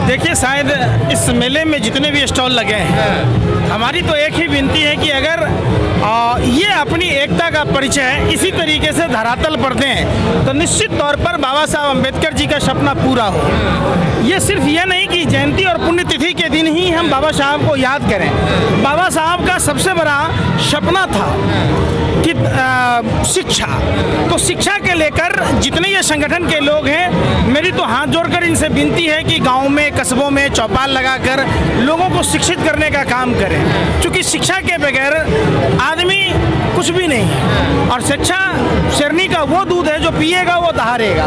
देखिए, शायद इस मेले में जितने भी स्टॉल लगे हैं, हमारी तो एक ही विनती है कि अगर ये अपनी एकता का परिचय इसी तरीके से धरातल पर दें तो निश्चित तौर पर बाबा साहब अम्बेडकर जी का सपना पूरा हो। ये सिर्फ ये नहीं कि जयंती और पुण्यतिथि के दिन ही हम बाबा साहब को याद करें। बाबा साहब का सबसे बड़ा सपना था कि शिक्षा, तो शिक्षा के लेकर जितने ये संगठन के लोग हैं, मेरी तो हाथ जोड़कर इनसे विनती है कि गांव में, कस्बों में चौपाल लगाकर लोगों को शिक्षित करने का काम करें, क्योंकि शिक्षा के बगैर आदमी कुछ भी नहीं है। और शिक्षा शेरनी का वो दूध है जो पिएगा वो दहाड़ेगा।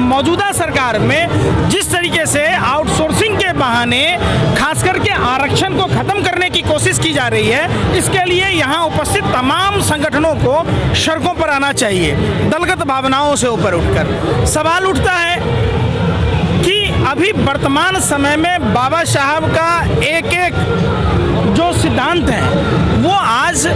मौजूदा सरकार में जिस तरीके से आउटसोर्सिंग के बहाने खास करके आरक्षण को खत्म करने की कोशिश की जा रही है, इसके लिए यहाँ उपस्थित तमाम संगठनों को सड़कों पर आना चाहिए। दलगत भावनाओं से ऊपर उठकर सवाल उठता है कि अभी वर्तमान समय में बाबा साहब का एक एक जो सिद्धांत है वो आज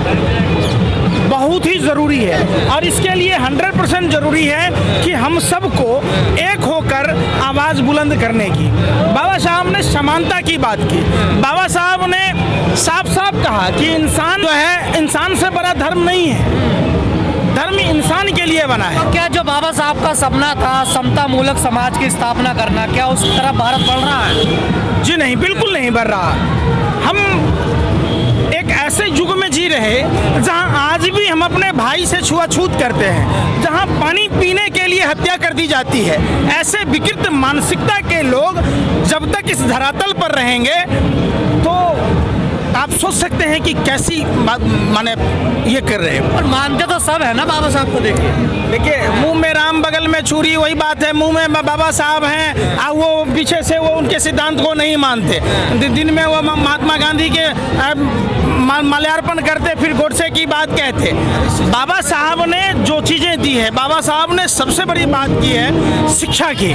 बहुत ही ज़रूरी है, और इसके लिए 100% ज़रूरी है कि हम सबको एक होकर आवाज़ बुलंद करने की। बाबा साहब ने समानता की बात की। बाबा साहब ने साफ साफ कहा कि इंसान जो है, इंसान से बड़ा धर्म नहीं है, धर्म इंसान के लिए बना है। क्या जो बाबा साहब का सपना था समता मूलक समाज की स्थापना करना, क्या उस तरफ भारत बढ़ रहा है? जी नहीं, बिल्कुल नहीं बढ़ रहा। हम एक ऐसे युग में जी रहे जहां आज भी हम अपने भाई से छुआछूत करते हैं, जहां पानी पीने के लिए हत्या कर दी जाती है। ऐसे विकृत मानसिकता के लोग जब तक इस धरातल पर रहेंगे तो आप सोच सकते हैं कि कैसी माने ये कर रहे हैं। और मानते तो सब है ना बाबा साहब को। देखिए, मुंह में राम बगल में छुरी, वही बात है। मुंह में बाबा साहब हैं और वो पीछे से वो उनके सिद्धांत को नहीं मानते। दिन में वो महात्मा गांधी के माल्यार्पण करते, फिर गोडसे की बात कहते। बाबा साहब ने जो चीज़ें दी है, बाबा साहब ने सबसे बड़ी बात की है शिक्षा की,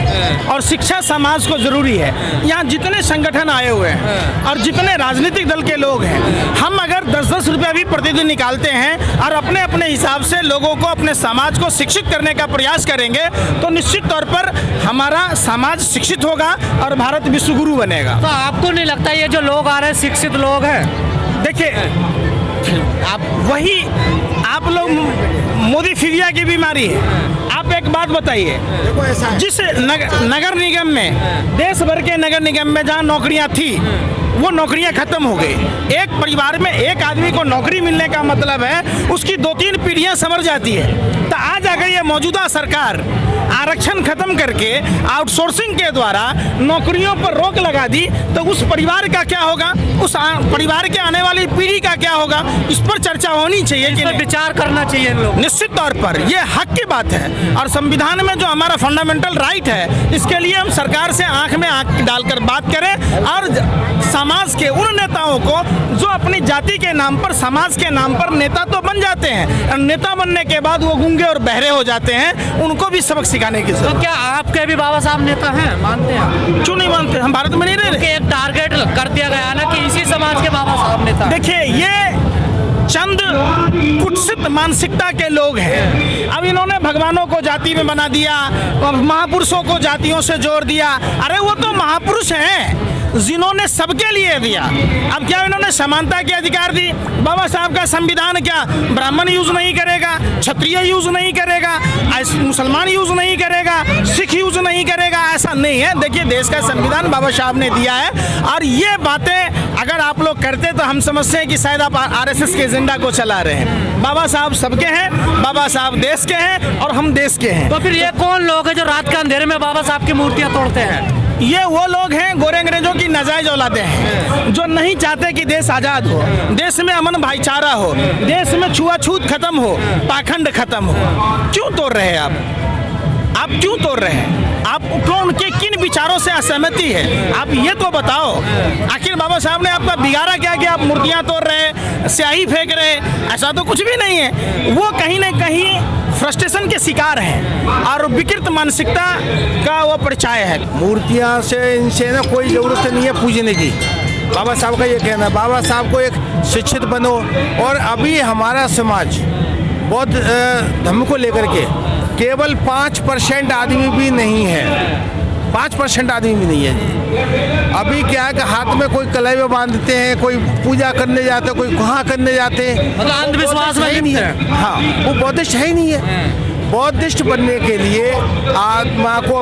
और शिक्षा समाज को ज़रूरी है। यहाँ जितने संगठन आए हुए हैं और जितने राजनीतिक दल के लोग हैं, हम अगर 10-10 रुपया भी प्रतिदिन निकालते हैं और अपने अपने हिसाब से लोगों को, अपने समाज को शिक्षित करने का प्रयास करेंगे तो निश्चित तौर पर हमारा समाज शिक्षित होगा और भारत विश्वगुरु बनेगा। तो आपको नहीं लगता ये जो लोग आ रहे हैं शिक्षित लोग हैं? देखिए, आप लोग मोदी फिरिया की बीमारी है। आप एक बात बताइए, जिस नगर निगम में, देश भर के नगर निगम में जहाँ नौकरियाँ थी वो नौकरियां खत्म हो गई। एक परिवार में एक आदमी को नौकरी मिलने का मतलब है उसकी 2-3 पीढ़ियां संवर जाती है। तो आज अगर ये मौजूदा सरकार आरक्षण खत्म करके आउटसोर्सिंग के द्वारा नौकरियों पर रोक लगा दी तो उस परिवार का क्या होगा, उस परिवार के आने वाली पीढ़ी का क्या होगा, इस पर चर्चा होनी चाहिए, इस पर विचार करना चाहिए लोग। निश्चित तौर पर ये हक की बात है, और संविधान में जो हमारा फंडामेंटल राइट है, इसके लिए हम सरकार से आंख में आंख डालकर बात करें और समाज के उन नेताओं को जो अपनी जाति के नाम पर, समाज के नाम पर नेता तो बन जाते हैं और नेता बनने के बाद वो गूंगे और बहरे हो जाते हैं, उनको भी सबक सिखाने की जरूरत। तो क्या आपके भी बाबा साहब नेता हैं? मानते हैं? क्यों नहीं मानते? हम भारत में नहीं रह रहे। एक टारगेट कर दिया गया ना कि इसी समाज के बाबा साहब नेता। देखिए, ये चंद कुत्सित मानसिकता के लोग हैं। अब इन्होंने भगवानों को जाति में बना दिया, महापुरुषों को जातियों से जोड़ दिया। अरे वो तो महापुरुष हैं जिन्होंने सबके लिए दिया। अब क्या इन्होंने समानता के अधिकार दी? बाबा साहब का संविधान क्या ब्राह्मण यूज नहीं करेगा, क्षत्रिय यूज नहीं करेगा, मुसलमान यूज नहीं करेगा, सिख यूज नहीं करेगा? ऐसा नहीं है। देखिए, देश का संविधान बाबा साहब ने दिया है, और ये बातें अगर आप लोग करते तो हम समझते हैं कि शायद आप आरएसएस के एजेंडा को चला रहे हैं। बाबा साहब सबके हैं, बाबा साहब देश के हैं और हम देश के हैं। तो फिर ये कौन लोग हैं जो रात के अंधेरे में बाबा साहब की मूर्तियां तोड़ते हैं? ये वो लोग हैं, गोरे अंग्रेजों की नाजायज औलादे हैं, जो नहीं चाहते कि देश आज़ाद हो, देश में अमन भाईचारा हो, देश में छुआछूत खत्म हो, पाखंड खत्म हो। क्यों तोड़ रहे हैं आप क्यों तोड़ रहे हैं? आपको उनके किन विचारों से असहमति है? आप ये तो बताओ। आखिर बाबा साहब ने आपका बिगाड़ा क्या कि आप मूर्तियाँ तोड़ रहे, स्याही फेंक रहे? ऐसा तो कुछ भी नहीं है। वो कहीं ना कहीं फ्रस्ट्रेशन के शिकार हैं और विकृत मानसिकता का वो परिचय है। मूर्तियाँ से इनसे ना कोई ज़रूरत नहीं है पूजने की। बाबा साहब का ये कहना है, बाबा साहब को एक शिक्षित बनो। और अभी हमारा समाज बौद्ध धर्म को लेकर के केवल 5% आदमी भी नहीं है, 5% आदमी भी नहीं है। क्या है कि हाथ में कोई कलाइयाँ बांधते हैं, कोई पूजा करने जाते हैं, कोई कहाँ करने जाते हैं, मतलब अंधविश्वास में है ही नहीं लिप्त है। हैं। हाँ, वो बौद्धिस्ट है ही नहीं है। बौद्धिस्ट बनने के लिए आत्मा को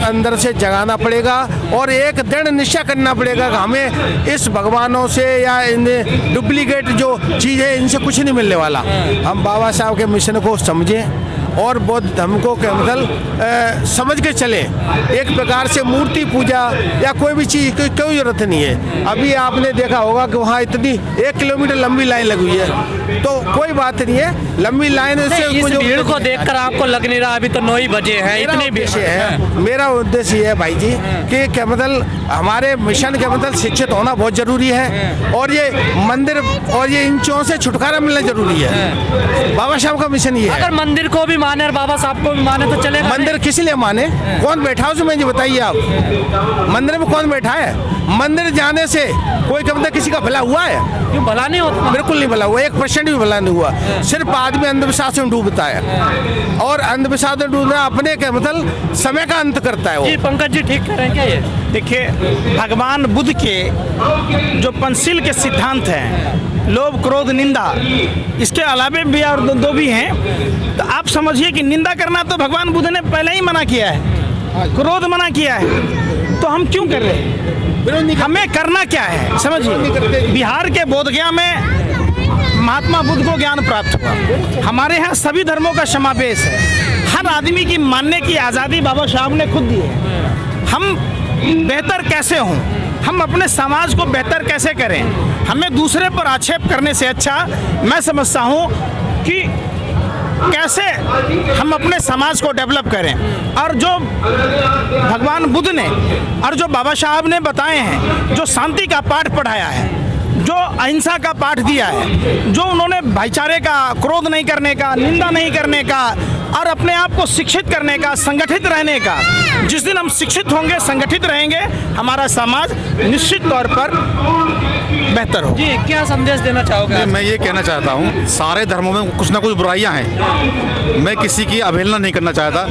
अंदर से जगाना पड़ेगा और एक दृढ़ निश्चय करना पड़ेगा कि हमें इस भगवानों से या इन डुप्लीकेट जो चीज़ है इनसे कुछ नहीं मिलने वाला। हम बाबा साहब के मिशन को समझें और बौद्ध धर्म को केवल समझ के चले। एक प्रकार से मूर्ति पूजा या कोई भी चीज़ की कोई जरूरत नहीं है। अभी आपने देखा होगा कि वहाँ इतनी 1 किलोमीटर लंबी लाइन लगी हुई है, तो कोई बात नहीं है, लंबी लाइन से इस भीड़ को देखकर आपको लग नहीं रहा अभी तो 9 ही बजे हैं, इतनी भीड़ है। मेरा उद्देश्य ये है भाई जी कि क्या मतलब हमारे मिशन के मतलब शिक्षित होना बहुत जरूरी है और ये मंदिर और ये इन चों से छुटकारा मिलना जरूरी है। बाबा साहब का मिशन ये है। अगर मंदिर को भी माने और बाबा साहब को भी माने तो चलेगा। मंदिर किस लिए माने? कौन बैठा है उसमें ये बताइए आप। मंदिर में कौन बैठा है? मंदिर जाने से कोई कभी किसी का भला हुआ है? क्यों भला नहीं होता? बिल्कुल नहीं भला हुआ, 1% भी भला नहीं हुआ। सिर्फ आदमी अंधविश्वास में डूबता है और अंधविश्वास में डूबना अपने के मतलब समय का अंत करता है वो। जी पंकज जी ठीक कह रहे हैं क्या ये? देखिए, भगवान बुद्ध के जो पंचशील के सिद्धांत हैं, लोभ क्रोध निंदा, इसके अलावे भी और दो भी हैं। तो आप समझिए कि निंदा करना तो भगवान बुद्ध ने पहले ही मना किया है, क्रोध मना किया है, तो हम क्यों कर रहे हैं? हमें करना क्या है समझिए। बिहार के बोधगया में महात्मा बुद्ध को ज्ञान प्राप्त हुआ। हमारे यहाँ सभी धर्मों का समावेश है, हर आदमी की मानने की आज़ादी बाबा साहब ने खुद दी है। हम बेहतर कैसे हों, हम अपने समाज को बेहतर कैसे करें, हमें दूसरे पर आक्षेप करने से अच्छा मैं समझता हूँ कि कैसे हम अपने समाज को डेवलप करें। और जो भगवान बुद्ध ने और जो बाबा साहब ने बताए हैं, जो शांति का पाठ पढ़ाया है, जो अहिंसा का पाठ दिया है, जो उन्होंने भाईचारे का, क्रोध नहीं करने का, निंदा नहीं करने का और अपने आप को शिक्षित करने का, संगठित रहने का, जिस दिन हम शिक्षित होंगे, संगठित रहेंगे, हमारा समाज निश्चित तौर पर बेहतर हो। जी क्या संदेश देना चाहोगे? मैं ये कहना चाहता हूँ, सारे धर्मों में कुछ ना कुछ बुराइयां हैं। मैं किसी की अवहेलना नहीं करना चाहता,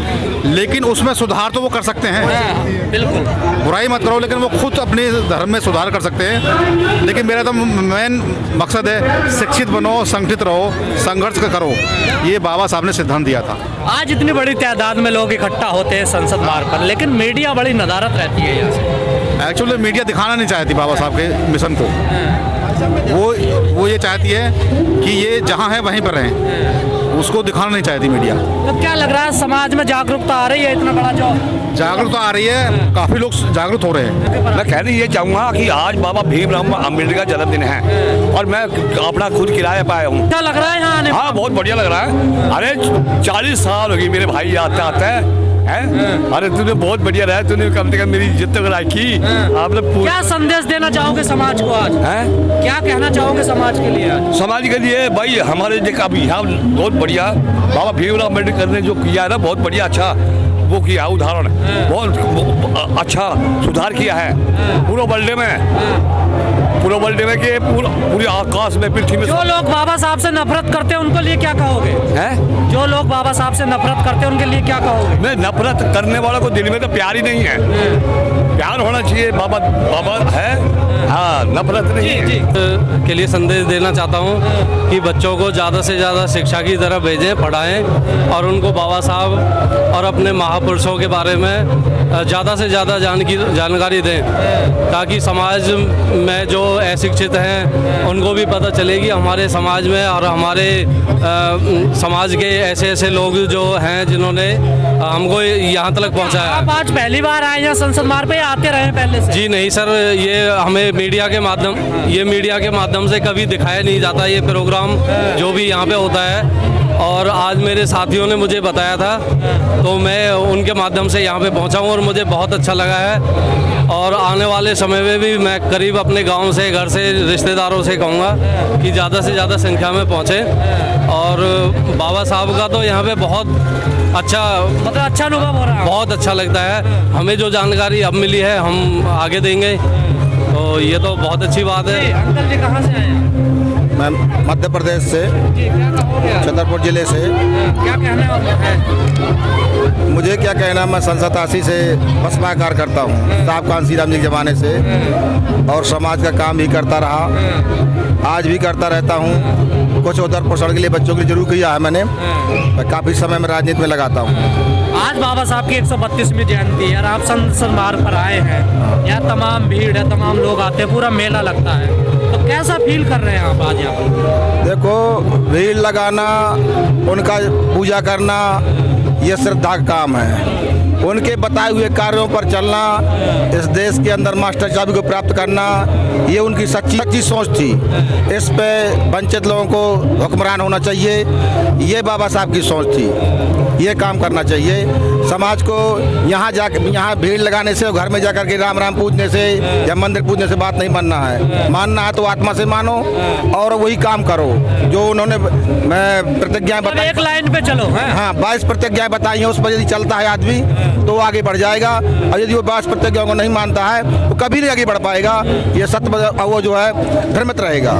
लेकिन उसमें सुधार तो वो कर सकते हैं। बिल्कुल, बुराई मत करो, लेकिन वो खुद अपने धर्म में सुधार कर सकते हैं। लेकिन मेरा तो मेन मकसद है शिक्षित बनो, संगठित रहो, संघर्ष करो। ये बाबा साहब ने सिद्धांत दिया था। आज इतनी बड़ी तादाद में लोग इकट्ठा होते हैं संसद द्वार पर, लेकिन मीडिया बड़ी नदारत रहती है यहाँ से। एक्चुअली मीडिया दिखाना नहीं चाहती बाबा साहब के मिशन को। वो ये चाहती है कि ये जहाँ है वहीं पर रहें, उसको दिखाना नहीं चाहती मीडिया। तो क्या लग रहा है समाज में जागरूकता आ रही है? इतना बड़ा जो जागरूकता आ रही है, काफ़ी लोग जागरूक हो रहे हैं। मैं कहना ये चाहूँगा कि आज बाबा भीमराव अम्बेडकर का जन्मदिन है और मैं अपना खुद किराया पाया हूँ। क्या लग रहा है यहाँ आने? हाँ, बहुत बढ़िया लग रहा है। अरे 40 साल हो गई मेरे भाई आते आते हैं। अरे तूने बहुत बढ़िया रहा, तूने कम से कम मेरी इज्जत तो की। आपने क्या संदेश देना चाहोगे समाज को आज? क्या कहना चाहोगे समाज के लिए आज? समाज के लिए भाई हमारे जो अभियान बहुत बढ़िया बाबा भीमराव अम्बेडकर ने जो किया है ना, बहुत बढ़िया अच्छा वो किया, उदाहरण बहुत अच्छा सुधार किया है पूरे वर्ल्ड में कि पूरे आकाश में, पृथ्वी में। जो लोग बाबा साहब से नफरत करते हैं उनके लिए क्या कहोगे? हैं? जो लोग बाबा साहब से नफरत करते हैं उनके लिए क्या कहोगे? नहीं, नफरत करने वालों को दिल में तो प्यार ही नहीं है। प्यार होना चाहिए। बाबा है, हाँ, नफरत नहीं है। के लिए संदेश देना चाहता हूँ कि बच्चों को ज़्यादा से ज़्यादा शिक्षा की तरफ भेजें, पढ़ाएं और उनको बाबा साहब और अपने महापुरुषों के बारे में ज़्यादा से ज़्यादा जानकारी दें, ताकि समाज में जो अशिक्षित हैं उनको भी पता चलेगी हमारे समाज में और हमारे समाज के ऐसे लोग जो हैं जिन्होंने हमको यहाँ तक पहुँचाया। आप आज पहली बार आए हैं संसद द्वार पे, आते रहे पहले से? जी नहीं सर, ये हमें मीडिया के माध्यम से कभी दिखाया नहीं जाता ये प्रोग्राम जो भी यहाँ पे होता है, और आज मेरे साथियों ने मुझे बताया था तो मैं उनके माध्यम से यहाँ पे पहुँचा हूँ और मुझे बहुत अच्छा लगा है। और आने वाले समय में भी मैं करीब अपने गांव से, घर से, रिश्तेदारों से कहूँगा कि ज़्यादा से ज़्यादा संख्या में पहुँचें। और बाबा साहब का तो यहाँ पे बहुत अच्छा, मतलब अच्छा अनुभव हो रहा है? बहुत अच्छा लगता है। हमें जो जानकारी अब मिली है हम आगे देंगे, तो ये तो बहुत अच्छी बात है। अंकल जी कहाँ से आए हैं? मैं मध्य प्रदेश से, जी, क्या कहोगे आप? छतरपुर जिले से। क्या कहना है? मुझे क्या कहना, मैं संसद आसी से बसपा कार्य करता हूँ, साहब कांसी राम जी के ज़माने से, और समाज का काम भी करता रहा, आज भी करता रहता हूँ। कुछ उधर पोषण के लिए बच्चों के लिए जरूर किया है मैंने। मैं काफ़ी समय में राजनीति में लगाता हूँ। आज बाबा साहब की 132वीं जयंती है और आप संसद मार्ग पर आए हैं। यहाँ तमाम भीड़ है, तमाम लोग आते हैं, पूरा मेला लगता है, तो कैसा फील कर रहे हैं आप आज यहाँ पर? देखो, भीड़ लगाना, उनका पूजा करना, ये श्रद्धा का काम है। उनके बताए हुए कार्यों पर चलना, इस देश के अंदर मास्टर चाबी को प्राप्त करना, ये उनकी सच्ची सोच थी। इस पे वंचित लोगों को हुक्मरान होना चाहिए, ये बाबा साहब की सोच थी। ये काम करना चाहिए। समाज को यहाँ भीड़ लगाने से, घर में जाकर के राम राम पूजने से या मंदिर पूजने से बात नहीं बनना है। मानना है तो आत्मा से मानो और वही काम करो जो उन्होंने प्रतिज्ञाएं बताई। एक लाइन पे चलो। हाँ, 22 प्रतिज्ञाएं बताई हैं, उस पर यदि चलता है आदमी तो आगे बढ़ जाएगा, और यदि वो 22 प्रतिज्ञाओं को नहीं मानता है तो कभी नहीं आगे बढ़ पाएगा। ये सत्य वो जो है भ्रमित रहेगा।